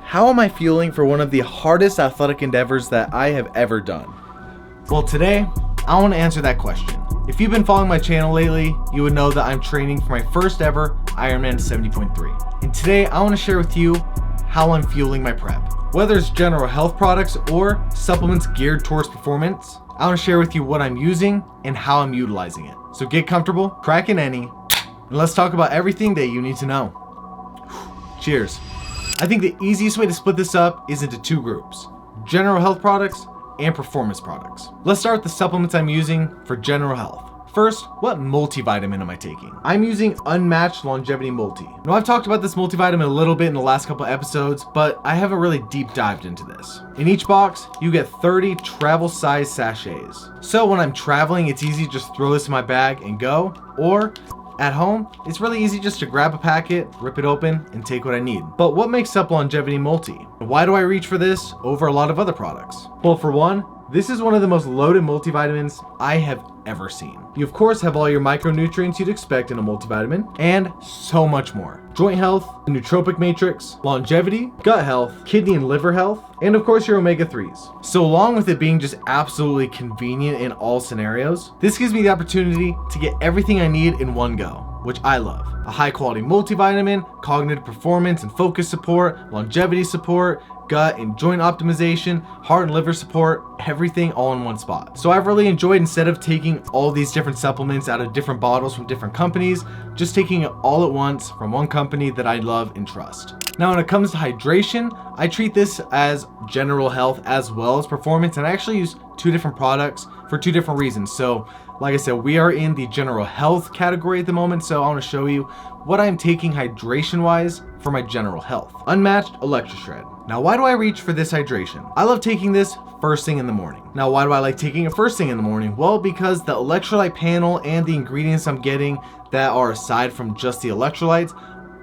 how am I fueling for one of the hardest athletic endeavors that I have ever done? Well, today, I want to answer that question. If you've been following my channel lately, you would know that I'm training for my first ever Ironman 70.3. And today, I want to share with you how I'm fueling my prep. Whether it's general health products or supplements geared towards performance, I want to share with you what I'm using and how I'm utilizing it. So get comfortable, crack an any, and let's talk about everything that you need to know. Cheers. I think the easiest way to split this up is into two groups: general health products and performance products. Let's start with the supplements I'm using for general health. First, what multivitamin am I taking? I'm using Unmatched Longevity Multi. Now, I've talked about this multivitamin a little bit in the last couple episodes, but I haven't really deep dived into this. In each box, you get 30 travel size sachets. So when I'm traveling, it's easy to just throw this in my bag and go, or at home, it's really easy just to grab a packet, rip it open, and take what I need. But what makes up Longevity Multi? Why do I reach for this over a lot of other products? Well, for one, this is one of the most loaded multivitamins I have ever seen. You of course have all your micronutrients you'd expect in a multivitamin, and so much more. Joint health, the nootropic matrix, longevity, gut health, kidney and liver health, and of course your omega-3s. So along with it being just absolutely convenient in all scenarios, this gives me the opportunity to get everything I need in one go, which I love. A high quality multivitamin, cognitive performance and focus support, longevity support, gut and joint optimization, heart and liver support, everything all in one spot. So I've really enjoyed, instead of taking all these different supplements out of different bottles from different companies, just taking it all at once from one company that I love and trust. Now, when it comes to hydration, I treat this as general health as well as performance, and I actually use two different products for two different reasons. So like I said, we are in the general health category at the moment, so I want to show you what I'm taking hydration wise for my general health. Unmatched Electra Shred. Now, why do I reach for this hydration? I love taking this first thing in the morning. Now, why do I like taking it first thing in the morning? Well, because the electrolyte panel and the ingredients I'm getting that are aside from just the electrolytes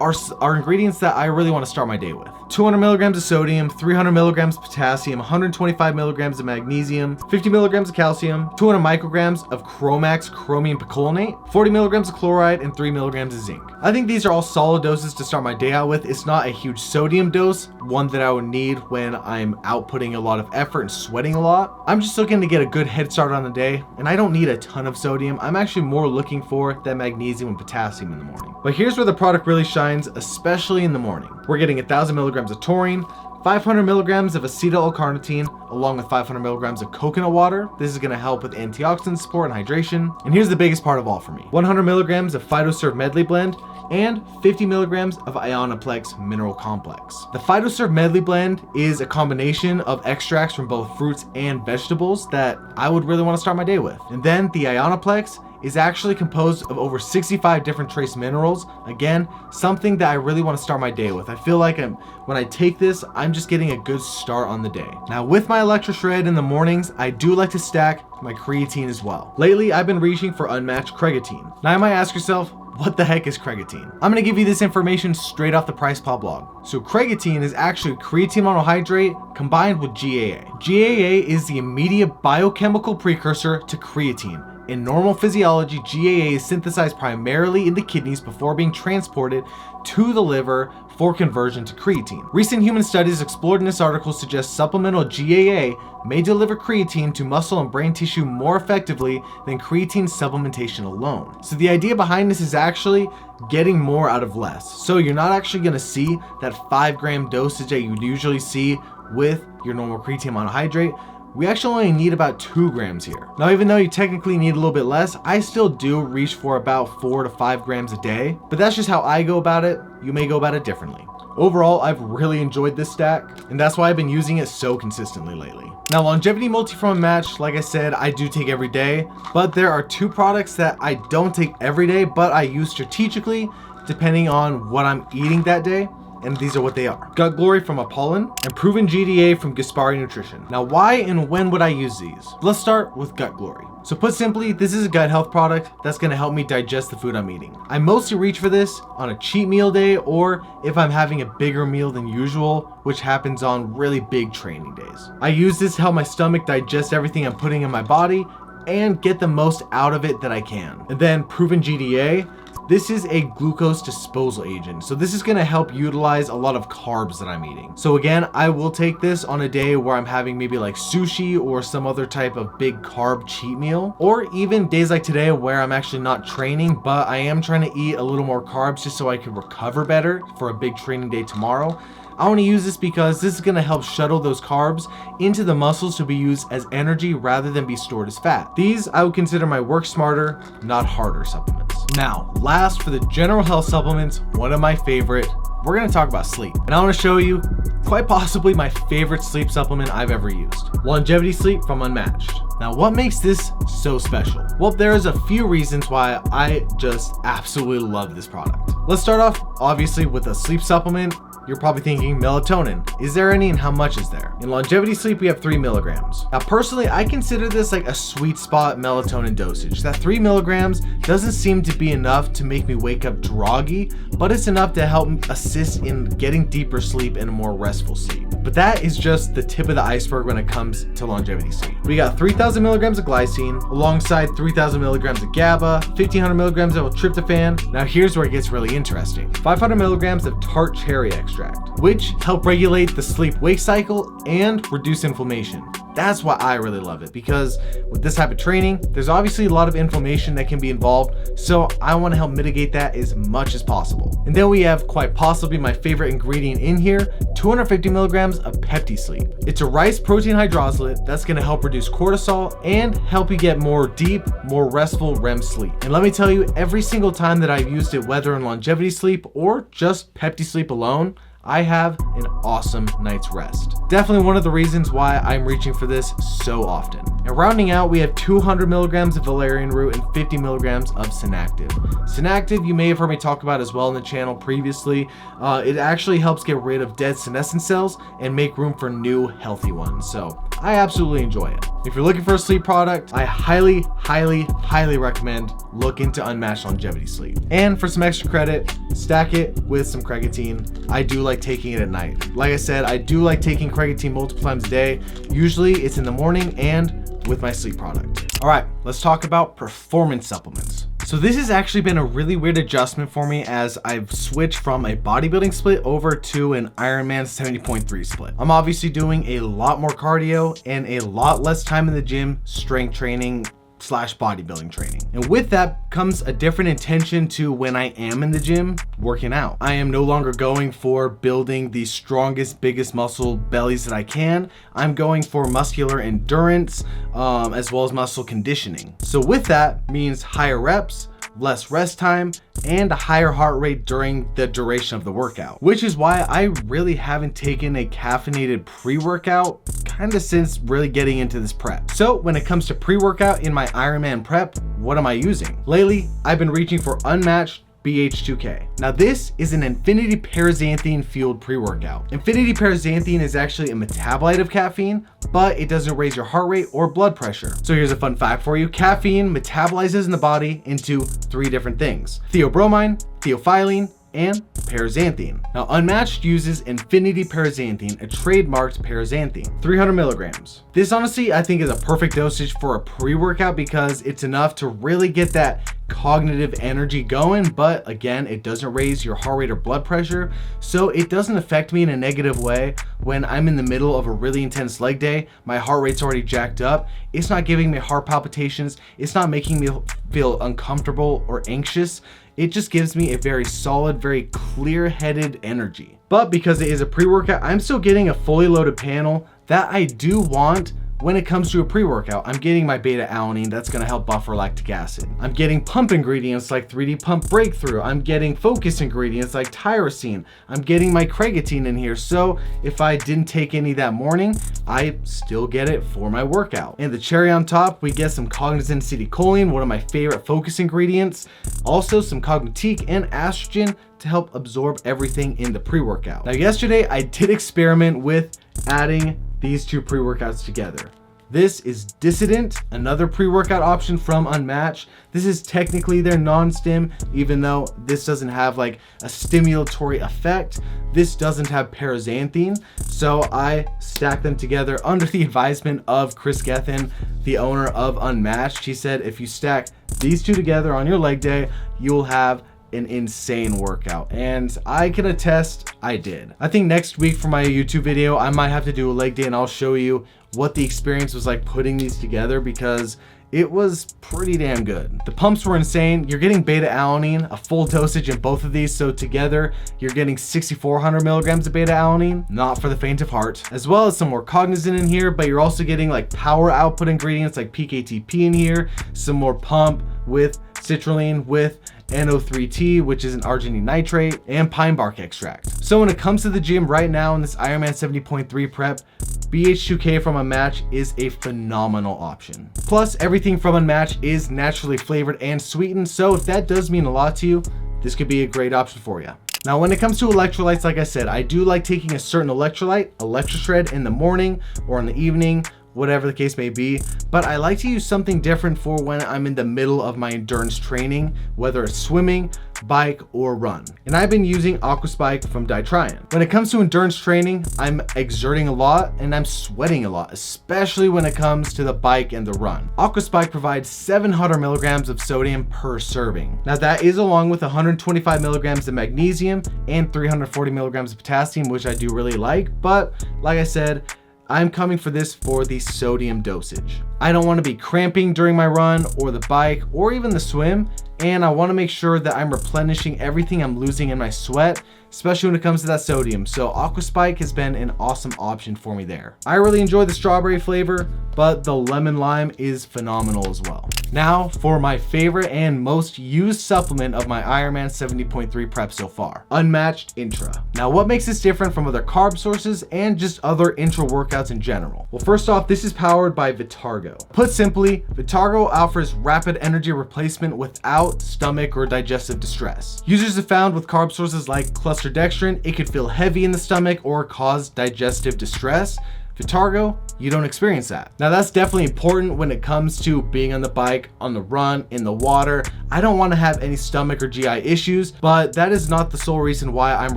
are ingredients that I really want to start my day with. 200 milligrams of sodium, 300 milligrams of potassium, 125 milligrams of magnesium, 50 milligrams of calcium, 200 micrograms of Chromax chromium picolinate, 40 milligrams of chloride, and 3 milligrams of zinc. I think these are all solid doses to start my day out with. It's not a huge sodium dose, one that I would need when I'm outputting a lot of effort and sweating a lot. I'm just looking to get a good head start on the day, and I don't need a ton of sodium. I'm actually more looking for that magnesium and potassium in the morning. But here's where the product really shines, especially in the morning. We're getting 1,000 milligrams of taurine, 500 milligrams of acetyl L-carnitine, along with 500 milligrams of coconut water. This is going to help with antioxidant support and hydration. And here's the biggest part of all for me: 100 milligrams of PhytoServe Medley Blend and 50 milligrams of Ionoplex Mineral Complex. The PhytoServe Medley Blend is a combination of extracts from both fruits and vegetables that I would really want to start my day with. And then the Ionoplex is actually composed of over 65 different trace minerals. Again, something that I really want to start my day with. I feel like when I take this, I'm just getting a good start on the day. Now, with my Electra Shred in the mornings, I do like to stack my creatine as well. Lately, I've been reaching for Unmatched Creatine. Now, you might ask yourself, what the heck is creatine? I'm going to give you this information straight off the Price Paw blog. So creatine is actually creatine monohydrate combined with GAA. GAA is the immediate biochemical precursor to creatine. In normal physiology, GAA is synthesized primarily in the kidneys before being transported to the liver for conversion to creatine. Recent human studies explored in this article suggest supplemental GAA may deliver creatine to muscle and brain tissue more effectively than creatine supplementation alone. So the idea behind this is actually getting more out of less. So you're not actually going to see that 5-gram dosage that you'd usually see with your normal creatine monohydrate. We actually only need about 2 grams here. Now, even though you technically need a little bit less, I still do reach for about 4 to 5 grams a day, but that's just how I go about it. You may go about it differently. Overall, I've really enjoyed this stack, and that's why I've been using it so consistently lately. Now, Longevity Multi from Unmatched, like I said, I do take every day, but there are 2 products that I don't take every day, but I use strategically depending on what I'm eating that day. And these are what they are: Gut Glory from Apollon and Proven GDA from Gaspari Nutrition. Now, why and when would I use these? Let's start with Gut Glory. So put simply, this is a gut health product that's going to help me digest the food I'm eating. I mostly reach for this on a cheat meal day, or if I'm having a bigger meal than usual, which happens on really big training days. I use this to help my stomach digest everything I'm putting in my body and get the most out of it that I can. And then Proven GDA. This is a glucose disposal agent. So this is gonna help utilize a lot of carbs that I'm eating. So again, I will take this on a day where I'm having maybe like sushi or some other type of big carb cheat meal, or even days like today where I'm actually not training, but I am trying to eat a little more carbs just so I can recover better for a big training day tomorrow. I want to use this because this is going to help shuttle those carbs into the muscles to be used as energy rather than be stored as fat. These I would consider my work smarter, not harder supplements. Now, last for the general health supplements, one of my favorite, we're going to talk about sleep. And I want to show you quite possibly my favorite sleep supplement I've ever used. Longevity Sleep from Unmatched. Now, what makes this so special? Well, there's a few reasons why I just absolutely love this product. Let's start off, obviously, with a sleep supplement. You're probably thinking melatonin. Is there any and how much is there? In Longevity Sleep, we have 3 milligrams. Now, personally, I consider this like a sweet spot melatonin dosage. That 3 milligrams doesn't seem to be enough to make me wake up groggy, but it's enough to help assist in getting deeper sleep and a more restful sleep. But that is just the tip of the iceberg when it comes to Longevity Sleep. We got 3,000 milligrams of glycine alongside 3,000 milligrams of GABA, 1,500 milligrams of tryptophan. Now here's where it gets really interesting. 500 milligrams of tart cherry extract, which help regulate the sleep-wake cycle and reduce inflammation. That's why I really love it, because with this type of training, there's obviously a lot of inflammation that can be involved, so I want to help mitigate that as much as possible. And then we have quite possibly my favorite ingredient in here, 250 milligrams of Pepti Sleep. It's a rice protein hydrosolate that's going to help reduce cortisol and help you get more deep, more restful REM sleep. And let me tell you, every single time that I've used it, whether in Longevity Sleep or just Pepti Sleep alone, I have an awesome night's rest. Definitely one of the reasons why I'm reaching for this so often. And rounding out, we have 200 milligrams of valerian root and 50 milligrams of Synactive. Synactive, you may have heard me talk about as well in the channel previously. It actually helps get rid of dead senescent cells and make room for new healthy ones. So I absolutely enjoy it. If you're looking for a sleep product, I highly, highly, highly recommend look into Unmatched Longevity Sleep. And for some extra credit, stack it with some creatine. I do like taking it at night. Like I said, I do like taking creatine multiple times a day. Usually it's in the morning and with my sleep product. All right, let's talk about performance supplements. So this has actually been a really weird adjustment for me as I've switched from a bodybuilding split over to an Ironman 70.3 split. I'm obviously doing a lot more cardio and a lot less time in the gym, strength training / bodybuilding training. And with that comes a different intention to when I am in the gym working out. I am no longer going for building the strongest, biggest muscle bellies that I can. I'm going for muscular endurance as well as muscle conditioning. So with that means higher reps, less rest time, and a higher heart rate during the duration of the workout, which is why I really haven't taken a caffeinated pre-workout kind of since really getting into this prep. So when it comes to pre-workout in my Ironman prep, what am I using? Lately, I've been reaching for Unmatched BH2K. Now this is an infinity paraxanthine fueled pre-workout. Infinity paraxanthine is actually a metabolite of caffeine, but it doesn't raise your heart rate or blood pressure. So here's a fun fact for you. Caffeine metabolizes in the body into 3 different things: theobromine, theophylline, and paraxanthine. Now Unmatched uses infinity paraxanthine, a trademarked paraxanthine, 300 milligrams. This honestly I think is a perfect dosage for a pre-workout because it's enough to really get that cognitive energy going, but again, it doesn't raise your heart rate or blood pressure, so it doesn't affect me in a negative way. When I'm in the middle of a really intense leg day, my heart rate's already jacked up, it's not giving me heart palpitations, it's not making me feel uncomfortable or anxious. It just gives me a very solid, very clear-headed energy. But because it is a pre-workout, I'm still getting a fully loaded panel that I do want. When it comes to a pre-workout, I'm getting my beta-alanine that's going to help buffer lactic acid. I'm getting pump ingredients like 3D Pump Breakthrough. I'm getting focus ingredients like tyrosine. I'm getting my creatine in here. So if I didn't take any that morning, I still get it for my workout. And the cherry on top, we get some cognizin acetylcholine, one of my favorite focus ingredients. Also some cognitique and estrogen to help absorb everything in the pre-workout. Now yesterday I did experiment with adding these 2 pre-workouts together. This is Dissident, another pre-workout option from Unmatched. This is technically their non-stim, even though this doesn't have like a stimulatory effect. This doesn't have paraxanthine, so I stacked them together under the advisement of Chris Gethin, the owner of Unmatched. He said if you stack these 2 together on your leg day, you'll have an insane workout, and I can attest I did. I think next week for my YouTube video, I might have to do a leg day and I'll show you what the experience was like putting these together, because it was pretty damn good. The pumps were insane. You're getting beta alanine, a full dosage in both of these. So together, you're getting 6,400 milligrams of beta alanine, not for the faint of heart, as well as some more cognizant in here, but you're also getting like power output ingredients like PKTP in here, some more pump with citrulline, with NO3T, which is an arginine nitrate, and pine bark extract. So when it comes to the gym right now in this Ironman 70.3 prep, BH2K from Unmatched is a phenomenal option. Plus, everything from Unmatched is naturally flavored and sweetened, so if that does mean a lot to you, this could be a great option for you. Now, when it comes to electrolytes, like I said, I do like taking a certain electrolyte, ElectroShred, in the morning or in the evening, whatever the case may be, but I like to use something different for when I'm in the middle of my endurance training, whether it's swimming, bike, or run. And I've been using Aquaspike from Ditrion. When it comes to endurance training, I'm exerting a lot and I'm sweating a lot, especially when it comes to the bike and the run. Aquaspike provides 700 milligrams of sodium per serving. Now that is along with 125 milligrams of magnesium and 340 milligrams of potassium, which I do really like, but like I said, I'm coming for this for the sodium dosage. I don't want to be cramping during my run or the bike or even the swim, and I want to make sure that I'm replenishing everything I'm losing in my sweat, especially when it comes to that sodium. So Aquaspike has been an awesome option for me there. I really enjoy the strawberry flavor, but the lemon lime is phenomenal as well. Now for my favorite and most used supplement of my Ironman 70.3 prep so far, Unmatched Intra. Now what makes this different from other carb sources and just other intra workouts in general? Well, first off, this is powered by Vitargo. Put simply, Vitargo offers rapid energy replacement without stomach or digestive distress. Users have found with carb sources like clusterdextrin, it could feel heavy in the stomach or cause digestive distress. Vitargo, you don't experience that. Now that's definitely important when it comes to being on the bike, on the run, in the water. I don't want to have any stomach or GI issues, but that is not the sole reason why I'm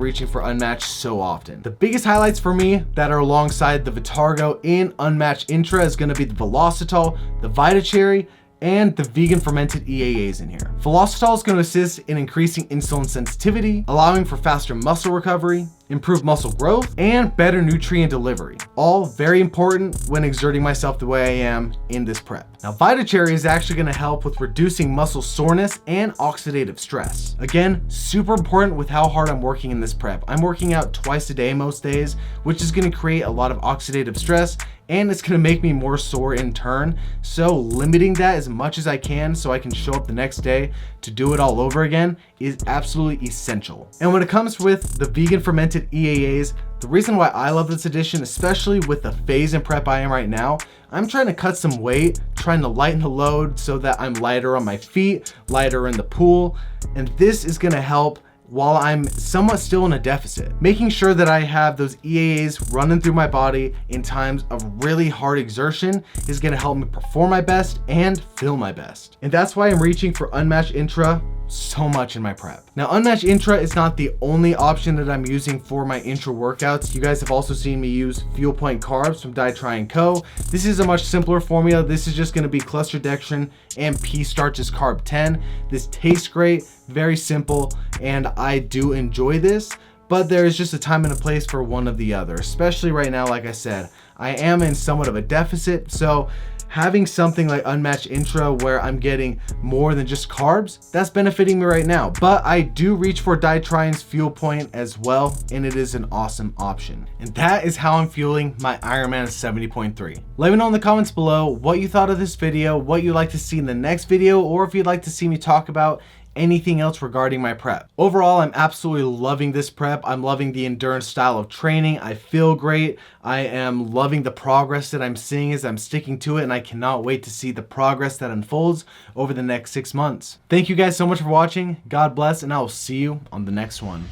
reaching for Unmatched so often. The biggest highlights for me that are alongside the Vitargo in Unmatched Intra is going to be the Velocitol, the VitaCherry, and the vegan fermented EAAs in here. Velocitol is going to assist in increasing insulin sensitivity, allowing for faster muscle recovery, improved muscle growth, and better nutrient delivery. All very important when exerting myself the way I am in this prep. Now, VitaCherry is actually going to help with reducing muscle soreness and oxidative stress. Again, super important with how hard I'm working in this prep. I'm working out twice a day most days, which is going to create a lot of oxidative stress, and it's going to make me more sore in turn. So limiting that as much as I can so I can show up the next day to do it all over again is absolutely essential. And when it comes with the vegan fermented EAAs, the reason why I love this addition, especially with the phase and prep I am right now, I'm trying to cut some weight, trying to lighten the load so that I'm lighter on my feet, lighter in the pool, and this is going to help while I'm somewhat still in a deficit. Making sure that I have those EAAs running through my body in times of really hard exertion is gonna help me perform my best and feel my best. And that's why I'm reaching for Unmatched Intra so much in my prep. Now, Unmatched Intra is not the only option that I'm using for my intra workouts. You guys have also seen me use Fuel Point Carbs from Ditrion Co. This is a much simpler formula. This is just gonna be clusterdextrin and pea starches carb 10. This tastes great, very simple, and I do enjoy this, but there is just a time and a place for one of the other, especially right now. Like I said, I am in somewhat of a deficit, so having something like Unmatched Intra where I'm getting more than just carbs, that's benefiting me right now. But I do reach for Ditrion's Fuel Point as well, and it is an awesome option. And that is how I'm fueling my Ironman 70.3. Let me know in the comments below what you thought of this video, what you'd like to see in the next video, or if you'd like to see me talk about anything else regarding my prep. Overall, I'm absolutely loving this prep. I'm loving the endurance style of training. I feel great. I am loving the progress that I'm seeing as I'm sticking to it, and I cannot wait to see the progress that unfolds over the next 6 months. Thank you guys so much for watching. God bless, and I will see you on the next one.